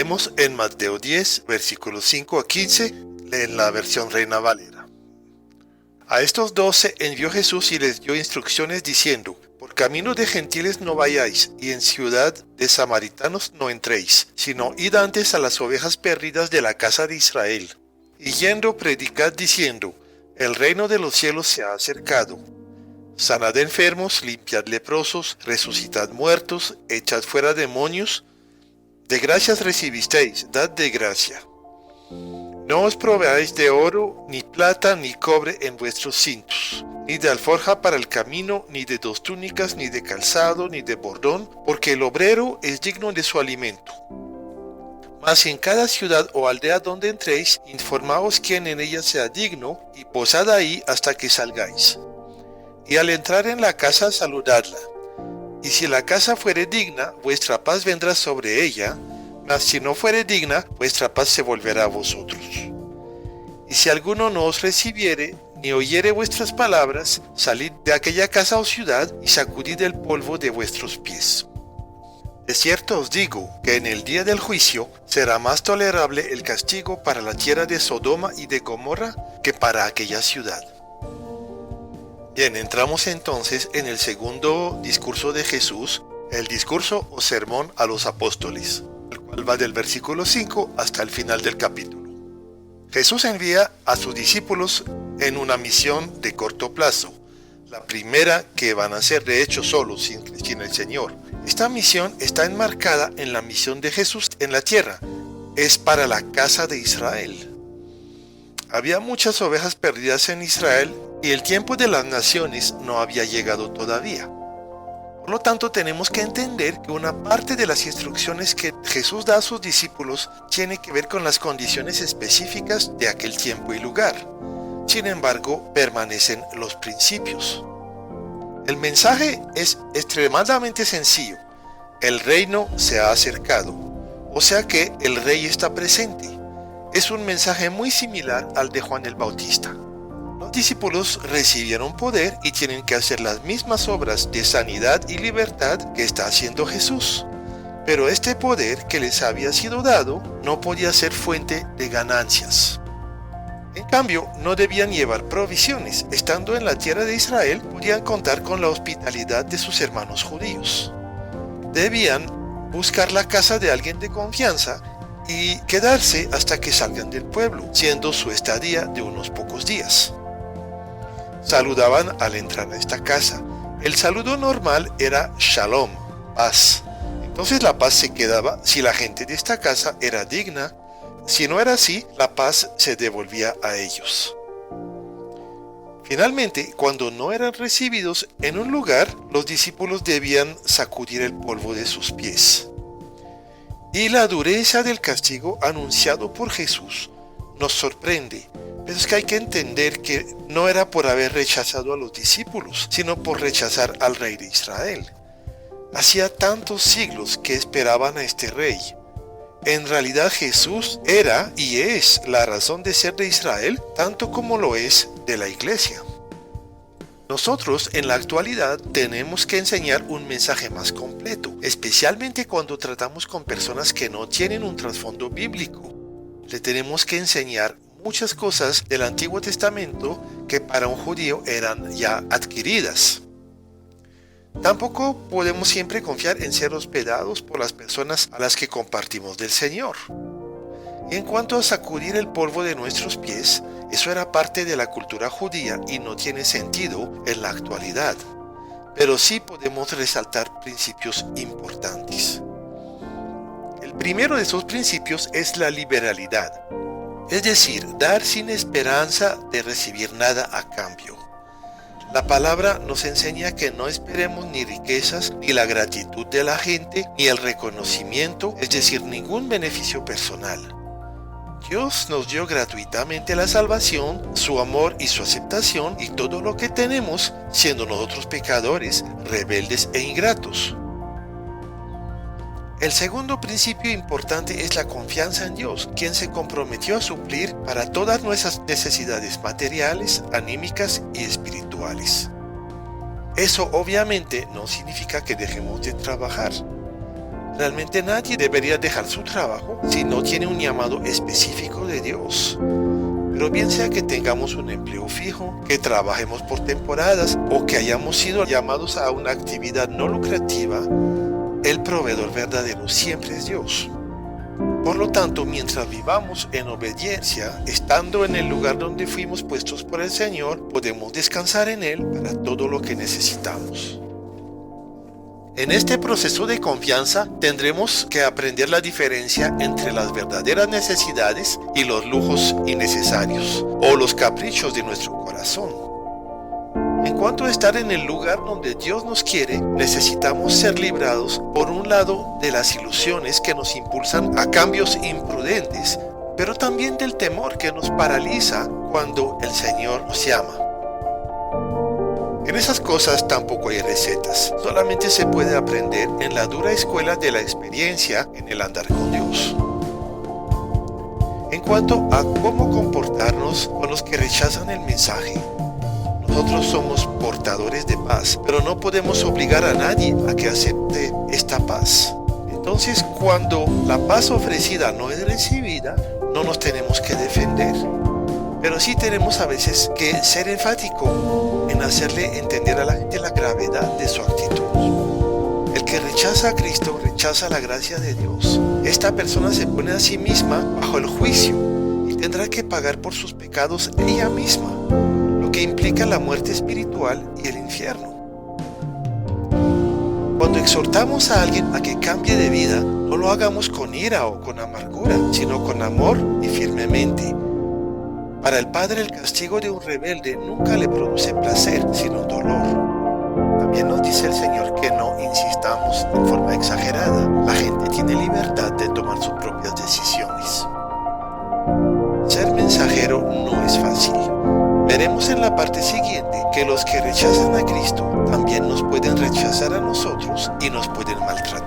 Leemos en Mateo 10, versículos 5 a 15, en la versión Reina Valera. A estos 12 envió Jesús y les dio instrucciones diciendo: por camino de gentiles no vayáis, y en ciudad de samaritanos no entréis, sino id antes a las ovejas perdidas de la casa de Israel. Y yendo predicad diciendo: el reino de los cielos se ha acercado. Sanad enfermos, limpiad leprosos, resucitad muertos, echad fuera demonios. De gracias recibisteis, dad de gracia. No os proveáis de oro, ni plata, ni cobre en vuestros cintos, ni de alforja para el camino, ni de 2 túnicas, ni de calzado, ni de bordón, porque el obrero es digno de su alimento. Mas en cada ciudad o aldea donde entréis, informaos quién en ella sea digno, y posad ahí hasta que salgáis. Y al entrar en la casa, saludadla. Y si la casa fuere digna, vuestra paz vendrá sobre ella, mas si no fuere digna, vuestra paz se volverá a vosotros. Y si alguno no os recibiere, ni oyere vuestras palabras, salid de aquella casa o ciudad, y sacudid el polvo de vuestros pies. De cierto os digo, que en el día del juicio, será más tolerable el castigo para la tierra de Sodoma y de Gomorra, que para aquella ciudad. Bien, entramos entonces en el segundo discurso de Jesús, el discurso o sermón a los apóstoles, el cual va del versículo 5 hasta el final del capítulo. Jesús envía a sus discípulos en una misión de corto plazo, la primera que van a hacer de hecho solos, sin el Señor. Esta misión está enmarcada en la misión de Jesús en la tierra, es para la casa de Israel. Había muchas ovejas perdidas en Israel y el tiempo de las naciones no había llegado todavía. Por lo tanto, tenemos que entender que una parte de las instrucciones que Jesús da a sus discípulos tiene que ver con las condiciones específicas de aquel tiempo y lugar. Sin embargo, permanecen los principios. El mensaje es extremadamente sencillo. El reino se ha acercado, o sea que el rey está presente. Es un mensaje muy similar al de Juan el Bautista. Los discípulos recibieron poder y tienen que hacer las mismas obras de sanidad y libertad que está haciendo Jesús. Pero este poder que les había sido dado no podía ser fuente de ganancias. En cambio, no debían llevar provisiones. Estando en la tierra de Israel, podían contar con la hospitalidad de sus hermanos judíos. Debían buscar la casa de alguien de confianza y quedarse hasta que salgan del pueblo, siendo su estadía de unos pocos días. Saludaban al entrar a esta casa. El saludo normal era Shalom, paz. Entonces la paz se quedaba si la gente de esta casa era digna. Si no era así, la paz se devolvía a ellos. Finalmente, cuando no eran recibidos en un lugar, los discípulos debían sacudir el polvo de sus pies. Y la dureza del castigo anunciado por Jesús nos sorprende. Pero es que hay que entender que no era por haber rechazado a los discípulos, sino por rechazar al rey de Israel. Hacía tantos siglos que esperaban a este rey. En realidad Jesús era y es la razón de ser de Israel, tanto como lo es de la iglesia. Nosotros en la actualidad tenemos que enseñar un mensaje más completo, especialmente cuando tratamos con personas que no tienen un trasfondo bíblico. Le tenemos que enseñar muchas cosas del Antiguo Testamento que para un judío eran ya adquiridas. Tampoco podemos siempre confiar en ser hospedados por las personas a las que compartimos del Señor. En cuanto a sacudir el polvo de nuestros pies, eso era parte de la cultura judía y no tiene sentido en la actualidad. Pero sí podemos resaltar principios importantes. El primero de esos principios es la liberalidad. Es decir, dar sin esperanza de recibir nada a cambio. La palabra nos enseña que no esperemos ni riquezas, ni la gratitud de la gente, ni el reconocimiento, es decir, ningún beneficio personal. Dios nos dio gratuitamente la salvación, su amor y su aceptación y todo lo que tenemos, siendo nosotros pecadores, rebeldes e ingratos. El segundo principio importante es la confianza en Dios, quien se comprometió a suplir para todas nuestras necesidades materiales, anímicas y espirituales. Eso obviamente no significa que dejemos de trabajar. Realmente nadie debería dejar su trabajo si no tiene un llamado específico de Dios. Pero bien sea que tengamos un empleo fijo, que trabajemos por temporadas o que hayamos sido llamados a una actividad no lucrativa, el proveedor verdadero siempre es Dios. Por lo tanto, mientras vivamos en obediencia, estando en el lugar donde fuimos puestos por el Señor, podemos descansar en Él para todo lo que necesitamos. En este proceso de confianza tendremos que aprender la diferencia entre las verdaderas necesidades y los lujos innecesarios o los caprichos de nuestro corazón. En cuanto a estar en el lugar donde Dios nos quiere, necesitamos ser librados por un lado de las ilusiones que nos impulsan a cambios imprudentes, pero también del temor que nos paraliza cuando el Señor nos llama. En esas cosas tampoco hay recetas, solamente se puede aprender en la dura escuela de la experiencia en el andar con Dios. En cuanto a cómo comportarnos con los que rechazan el mensaje, nosotros somos portadores de paz, pero no podemos obligar a nadie a que acepte esta paz. Entonces, cuando la paz ofrecida no es recibida, no nos tenemos que defender. Pero sí tenemos a veces que ser enfático en hacerle entender a la gente la gravedad de su actitud. El que rechaza a Cristo rechaza la gracia de Dios. Esta persona se pone a sí misma bajo el juicio y tendrá que pagar por sus pecados ella misma, lo que implica la muerte espiritual y el infierno. Cuando exhortamos a alguien a que cambie de vida, no lo hagamos con ira o con amargura, sino con amor y firmemente. Para el Padre, el castigo de un rebelde nunca le produce placer, sino dolor. También nos dice el Señor que no insistamos en forma exagerada. La gente tiene libertad de tomar sus propias decisiones. Ser mensajero no es fácil. Veremos en la parte siguiente que los que rechazan a Cristo también nos pueden rechazar a nosotros y nos pueden maltratar.